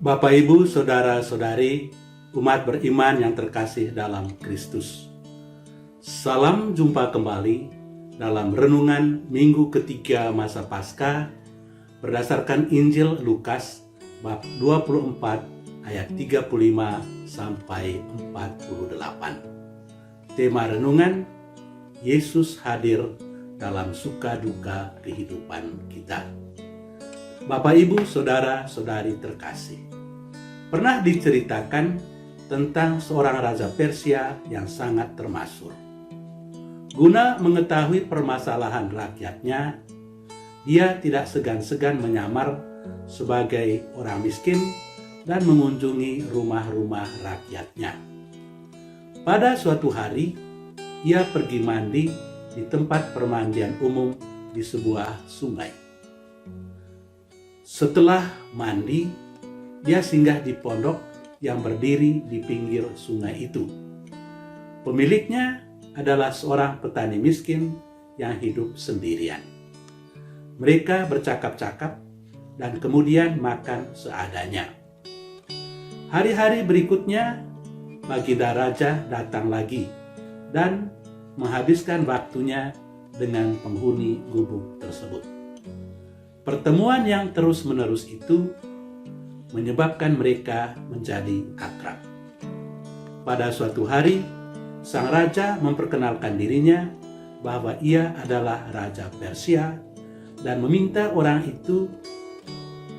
Bapak, Ibu, Saudara-saudari, umat beriman yang terkasih dalam Kristus. Salam jumpa kembali dalam renungan minggu ketiga masa Paskah berdasarkan Injil Lukas bab 24 ayat 35 sampai 48. Tema renungan, Yesus hadir dalam suka duka kehidupan kita. Bapak, Ibu, Saudara-saudari terkasih, pernah diceritakan tentang seorang raja Persia yang sangat termasyhur. Guna mengetahui permasalahan rakyatnya, dia tidak segan-segan menyamar sebagai orang miskin dan mengunjungi rumah-rumah rakyatnya. Pada suatu hari, ia pergi mandi di tempat permandian umum di sebuah sungai. Setelah mandi, dia singgah di pondok yang berdiri di pinggir sungai itu. Pemiliknya adalah seorang petani miskin yang hidup sendirian. Mereka bercakap-cakap dan kemudian makan seadanya. Hari-hari berikutnya, baginda raja datang lagi dan menghabiskan waktunya dengan penghuni gubuk tersebut. Pertemuan yang terus-menerus itu menyebabkan mereka menjadi akrab. Pada suatu hari, sang raja memperkenalkan dirinya bahwa ia adalah raja Persia dan meminta orang itu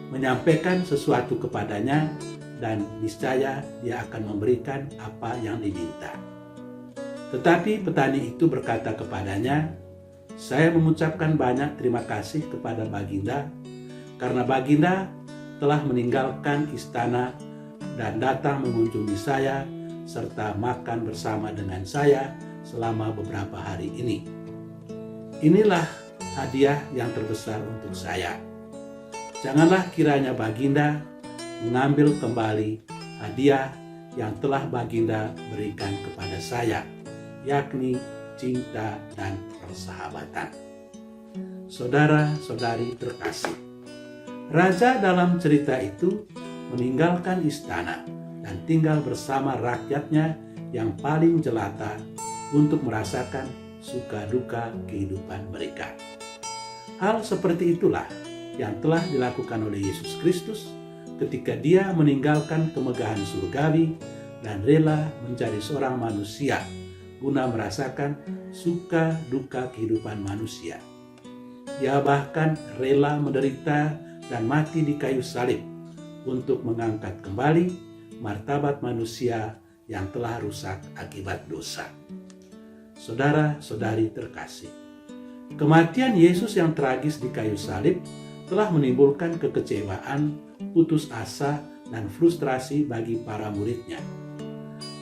menyampaikan sesuatu kepadanya dan niscaya dia akan memberikan apa yang diminta. Tetapi petani itu berkata kepadanya, "Saya mengucapkan banyak terima kasih kepada Baginda karena Baginda telah meninggalkan istana dan datang mengunjungi saya serta makan bersama dengan saya selama beberapa hari ini. Inilah hadiah yang terbesar untuk saya. Janganlah kiranya Baginda mengambil kembali hadiah yang telah Baginda berikan kepada saya, yakni cinta dan persahabatan." Saudara-saudari terkasih, raja dalam cerita itu meninggalkan istana dan tinggal bersama rakyatnya yang paling jelata untuk merasakan suka duka kehidupan mereka. Hal seperti itulah yang telah dilakukan oleh Yesus Kristus ketika dia meninggalkan kemegahan surgawi dan rela menjadi seorang manusia guna merasakan suka duka kehidupan manusia. Ia bahkan rela menderita dan mati di kayu salib untuk mengangkat kembali martabat manusia yang telah rusak akibat dosa. Saudara-saudari terkasih, kematian Yesus yang tragis di kayu salib telah menimbulkan kekecewaan, putus asa, dan frustrasi bagi para muridnya.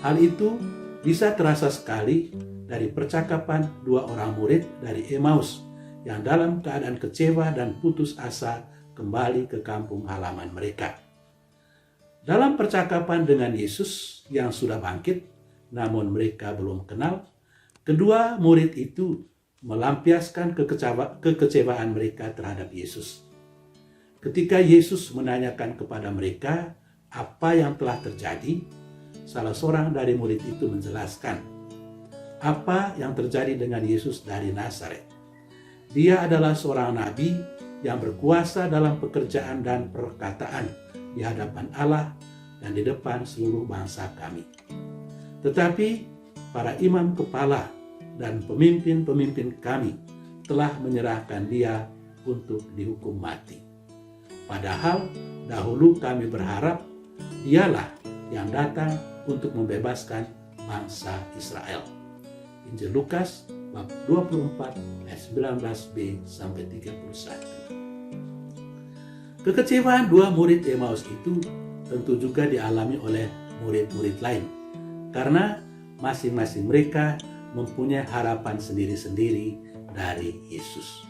Hal itu bisa terasa sekali dari percakapan dua orang murid dari Emmaus yang dalam keadaan kecewa dan putus asa kembali ke kampung halaman mereka. Dalam percakapan dengan Yesus yang sudah bangkit, namun mereka belum kenal, kedua murid itu melampiaskan kekecewaan mereka terhadap Yesus. Ketika Yesus menanyakan kepada mereka apa yang telah terjadi, salah seorang dari murid itu menjelaskan apa yang terjadi dengan Yesus dari Nazaret. Dia adalah seorang nabi yang berkuasa dalam pekerjaan dan perkataan di hadapan Allah dan di depan seluruh bangsa kami. Tetapi para imam kepala dan pemimpin-pemimpin kami telah menyerahkan dia untuk dihukum mati. Padahal dahulu kami berharap dialah yang datang untuk membebaskan bangsa Israel. Injil Lukas bab 24 ayat 19b sampai 31. Kekecewaan dua murid Emmaus itu tentu juga dialami oleh murid-murid lain karena masing-masing mereka mempunyai harapan sendiri-sendiri dari Yesus.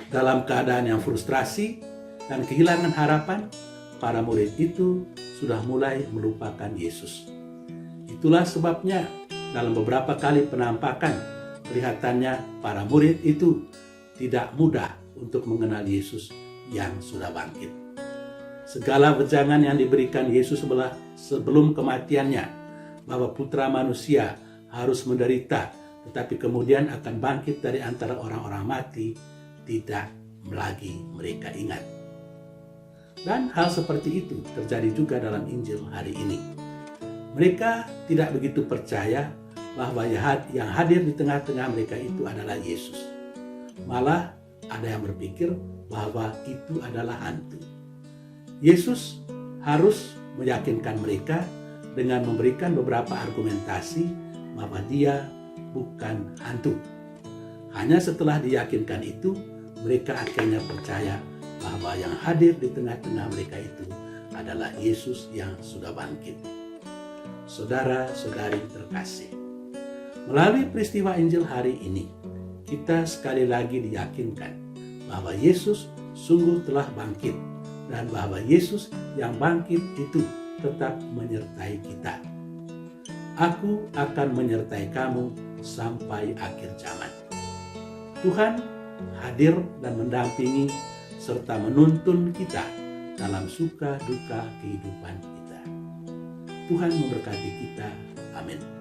Dalam keadaan yang frustrasi dan kehilangan harapan, para murid itu sudah mulai melupakan Yesus. Itulah sebabnya dalam beberapa kali penampakan, kelihatannya para murid itu tidak mudah untuk mengenal Yesus yang sudah bangkit. segala wejangan yang diberikan Yesus sebelum kematiannya, bahwa Putra Manusia harus menderita, tetapi kemudian akan bangkit dari antara orang-orang mati, tidak lagi mereka ingat. Dan hal seperti itu terjadi juga dalam Injil hari ini. Mereka tidak begitu percaya bahwa yang hadir di tengah-tengah mereka itu adalah Yesus. Malah ada yang berpikir bahwa itu adalah hantu. Yesus harus meyakinkan mereka dengan memberikan beberapa argumentasi bahwa dia bukan hantu. Hanya setelah diyakinkan itu, mereka akhirnya percaya bahwa yang hadir di tengah-tengah mereka itu adalah Yesus yang sudah bangkit. Saudara-saudari terkasih, melalui peristiwa Injil hari ini, kita sekali lagi diyakinkan bahwa Yesus sungguh telah bangkit dan bahwa Yesus yang bangkit itu tetap menyertai kita. Aku akan menyertai kamu sampai akhir zaman. Tuhan hadir dan mendampingi serta menuntun kita dalam suka duka kehidupan kita. Tuhan memberkati kita. Amin.